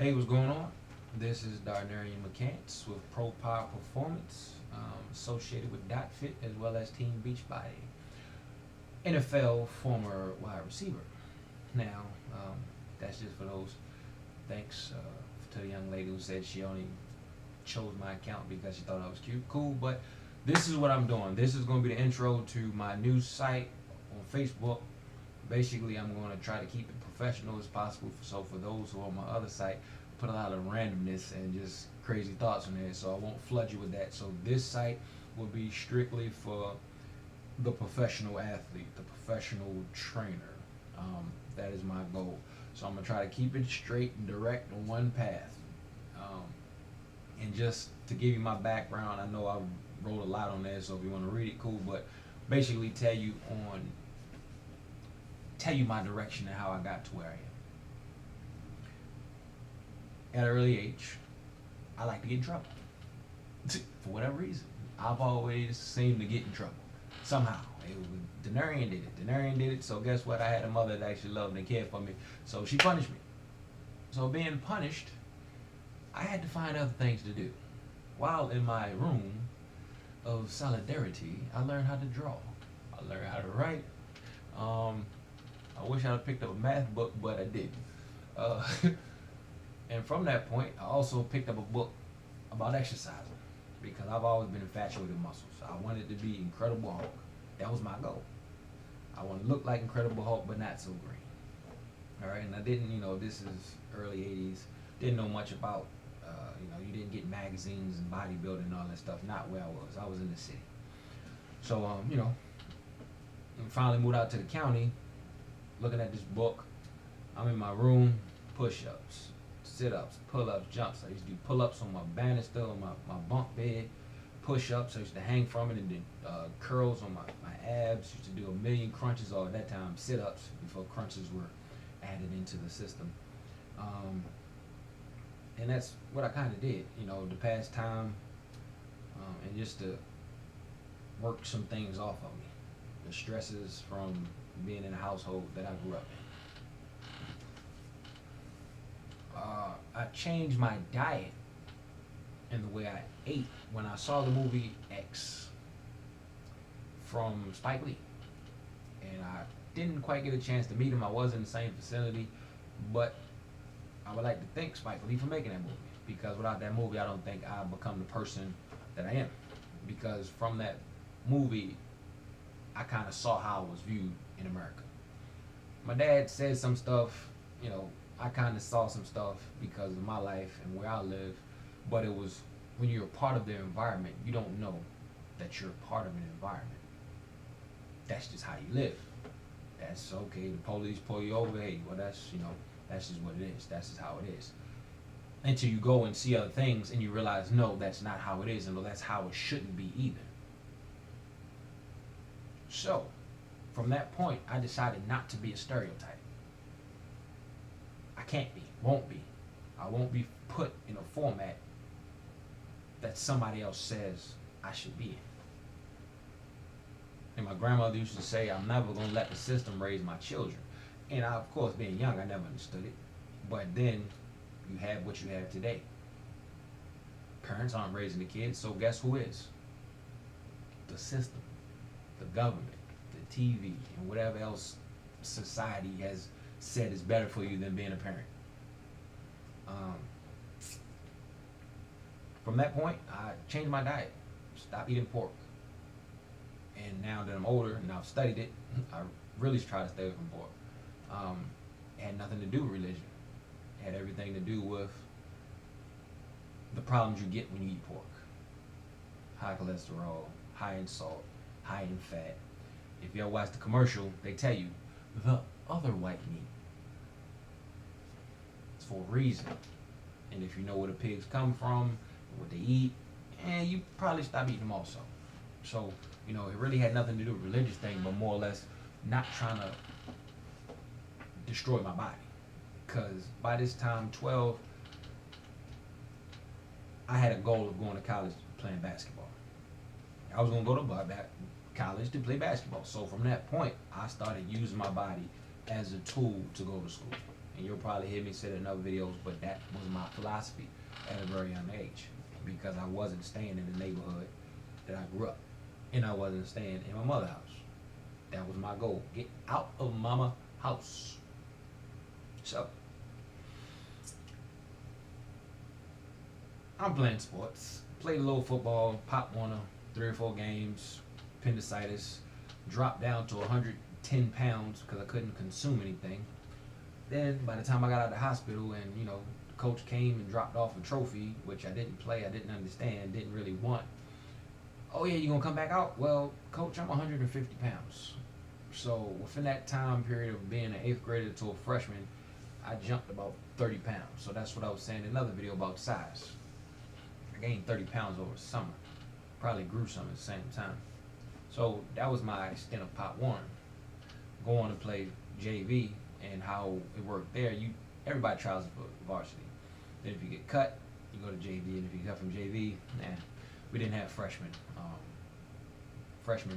Hey, what's going on? This is Darnerien McCants with Pro Power Performance, associated with Dot Fit as well as Team Beachbody. NFL former wide receiver. Now, that's just for those. Thanks to the young lady who said she only chose my account because she thought I was cute. Cool, but this is what I'm doing. This is going to be the intro to my new site on Facebook. Basically, I'm going to try to keep it professional as possible. So for those who are on my other site, put a lot of randomness and just crazy thoughts on there. So I won't flood you with that. So this site will be strictly for the professional athlete, the professional trainer. That is my goal. So I'm gonna try to keep it straight and direct on one path. And just to give you my background, I know I wrote a lot on there, so if you want to read it, cool. But basically, tell you my direction and how I got to where I am. At an early age, I like to get in trouble. For whatever reason, I've always seemed to get in trouble somehow. Darnerien did it. Darnerien did it. So guess what? I had a mother that actually loved and cared for me. So she punished me. So being punished, I had to find other things to do. While in my room of solidarity, I learned how to draw. I learned how to write. I wish I'd have picked up a math book, but I didn't. And from that point, I also picked up a book about exercising because I've always been infatuated with muscles. I wanted to be Incredible Hulk. That was my goal. I want to look like Incredible Hulk, but not so green. All right, and I didn't, this is early 80s. Didn't know much about, you didn't get magazines and bodybuilding and all that stuff. Not where I was. I was in the city. So, finally moved out to the county, looking at this book. I'm in my room, push-ups, sit-ups, pull-ups, jumps. I used to do pull-ups on my banister, on my bunk bed, push-ups. I used to hang from it, and then curls on my abs. Used to do a million crunches, or at that time sit-ups before crunches were added into the system. And that's what I kind of did, to pass time, and just to work some things off of me. The stresses from being in a household that I grew up in. I changed my diet and the way I ate when I saw the movie X from Spike Lee. And I didn't quite get a chance to meet him. I was in the same vicinity, but I would like to thank Spike Lee for making that movie, because without that movie, I don't think I'd become the person that I am. Because from that movie, I kind of saw how I was viewed in America. My dad said some stuff, I kind of saw some stuff because of my life and where I live, but it was when you're a part of the environment, you don't know that you're a part of an environment. That's just how you live. That's okay. The police pull you over. Hey, well, that's just what it is. That's just how it is. Until you go and see other things and you realize, no, that's not how it is, and no, that's how it shouldn't be either. So, from that point, I decided not to be a stereotype. I can't be, won't be. I won't be put in a format that somebody else says I should be in. And my grandmother used to say, I'm never going to let the system raise my children. And I, of course, being young, I never understood it. But then you have what you have today. Parents aren't raising the kids, so guess who is? The system, the government, the TV, and whatever else society has said is better for you than being a parent. From that point, I changed my diet. Stopped eating pork. And now that I'm older and I've studied it, I really try to stay away from pork. It had nothing to do with religion. It had everything to do with the problems you get when you eat pork. High cholesterol, high in salt, high in fat. If you ever watch the commercial, they tell you, the other white meat. It's for a reason. And if you know where the pigs come from, what they eat, and you probably stop eating them also. So, it really had nothing to do with religious thing, but more or less not trying to destroy my body. Because by this time, 12, I had a goal of going to college playing basketball. I was going to go to college to play basketball. So from that point, I started using my body as a tool to go to school. And you'll probably hear me say it in other videos, but that was my philosophy at a very young age, because I wasn't staying in the neighborhood that I grew up, and I wasn't staying in my mother's house. That was my goal. Get out of mama house. So, I'm playing sports. Played a little football, popped one of 3 or 4 games, appendicitis, dropped down to 110 pounds because I couldn't consume anything. Then by the time I got out of the hospital and, the coach came and dropped off a trophy, which I didn't play, I didn't understand, didn't really want. Oh yeah, you gonna come back out? Well, coach, I'm 150 pounds. So within that time period of being an 8th grader to a freshman, I jumped about 30 pounds. So that's what I was saying in another video about size. I gained 30 pounds over the summer. Probably grew some at the same time. So that was my extent of Pop 1. Go on to play JV, and how it worked there, everybody tries for varsity. Then if you get cut, you go to JV, and if you cut from JV, we didn't have freshman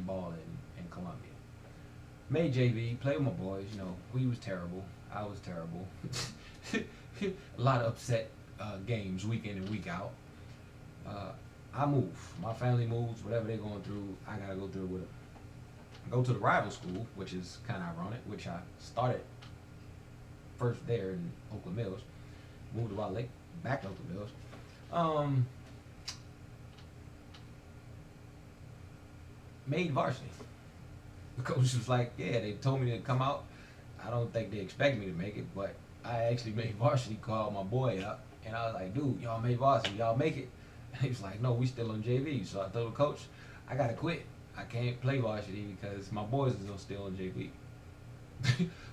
ball in Columbia. Made JV, played with my boys, we was terrible, I was terrible. A lot of upset games week in and week out. I move, my family moves, whatever they're going through, I gotta go through it with them. Go to the rival school, which is kind of ironic, which I started first there in Oakland Mills, moved to Wild Lake, back to Oakland Mills. Made varsity. The coach was like, yeah, they told me to come out. I don't think they expect me to make it, but I actually made varsity, called my boy up, and I was like, dude, y'all made varsity, y'all make it? And he was like, no, we still on JV. So I told the coach, I gotta quit. I can't play varsity because my boys are still on JV.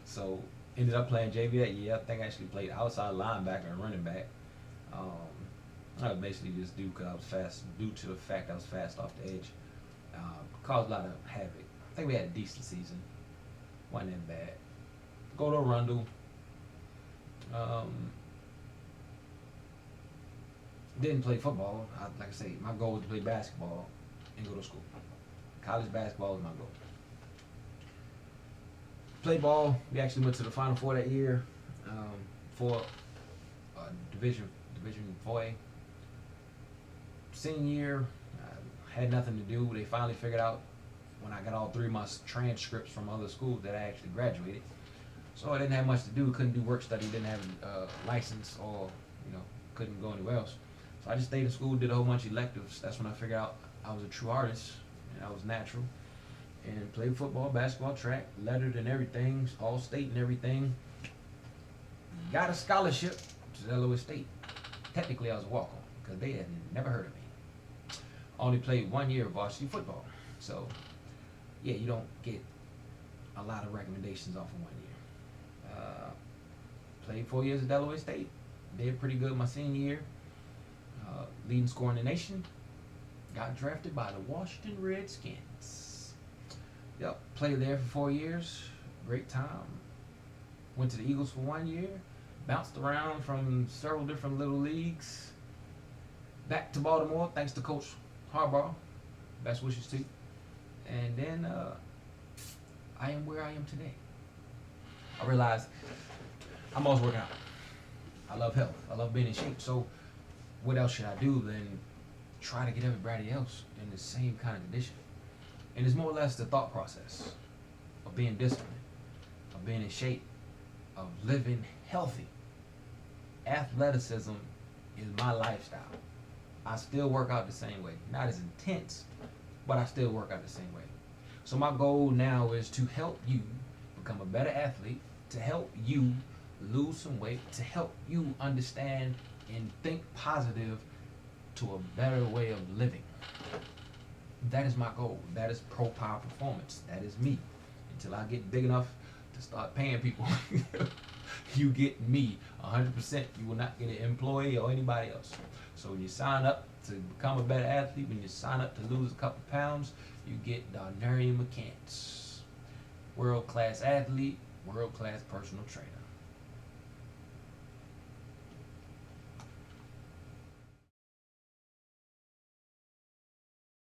So ended up playing JV that year. I think I actually played outside linebacker and running back. I was basically just due to the fact I was fast off the edge. Caused a lot of havoc. I think we had a decent season. Wasn't that bad. Go to Arundel. Didn't play football. Like I say, my goal was to play basketball and go to school. College basketball was my goal. Played ball. We actually went to the Final Four that year for Division 4A. Senior year, had nothing to do. They finally figured out when I got all 3 of my transcripts from other schools that I actually graduated. So I didn't have much to do. Couldn't do work study. Didn't have a license, or couldn't go anywhere else. So I just stayed in school, did a whole bunch of electives. That's when I figured out I was a true artist and I was natural. And played football, basketball, track, lettered and everything, all state and everything. Got a scholarship to Delaware State. Technically, I was a walk-on because they had never heard of me. Only played 1 year of varsity football. So, yeah, you don't get a lot of recommendations off of 1 year. Played 4 years at Delaware State. Did pretty good my senior year. Leading scorer in the nation. Got drafted by the Washington Redskins. Yep, played there for 4 years. Great time. Went to the Eagles for 1 year. Bounced around from several different little leagues. Back to Baltimore, thanks to Coach Harbaugh. Best wishes to you. And then I am where I am today. I realized I'm always working out. I love health. I love being in shape. So what else should I do than try to get everybody else in the same kind of condition? And it's more or less the thought process of being disciplined, of being in shape, of living healthy. Athleticism is my lifestyle. I still work out the same way. Not as intense, but I still work out the same way. So my goal now is to help you become a better athlete, to help you lose some weight, to help you understand and think positive to a better way of living. That is my goal. That is Pro Power Performance. That is me. Until I get big enough to start paying people, you get me 100%. You will not get an employee or anybody else. So when you sign up to become a better athlete, when you sign up to lose a couple pounds, you get Darnerien McCants. World-class athlete, world-class personal trainer.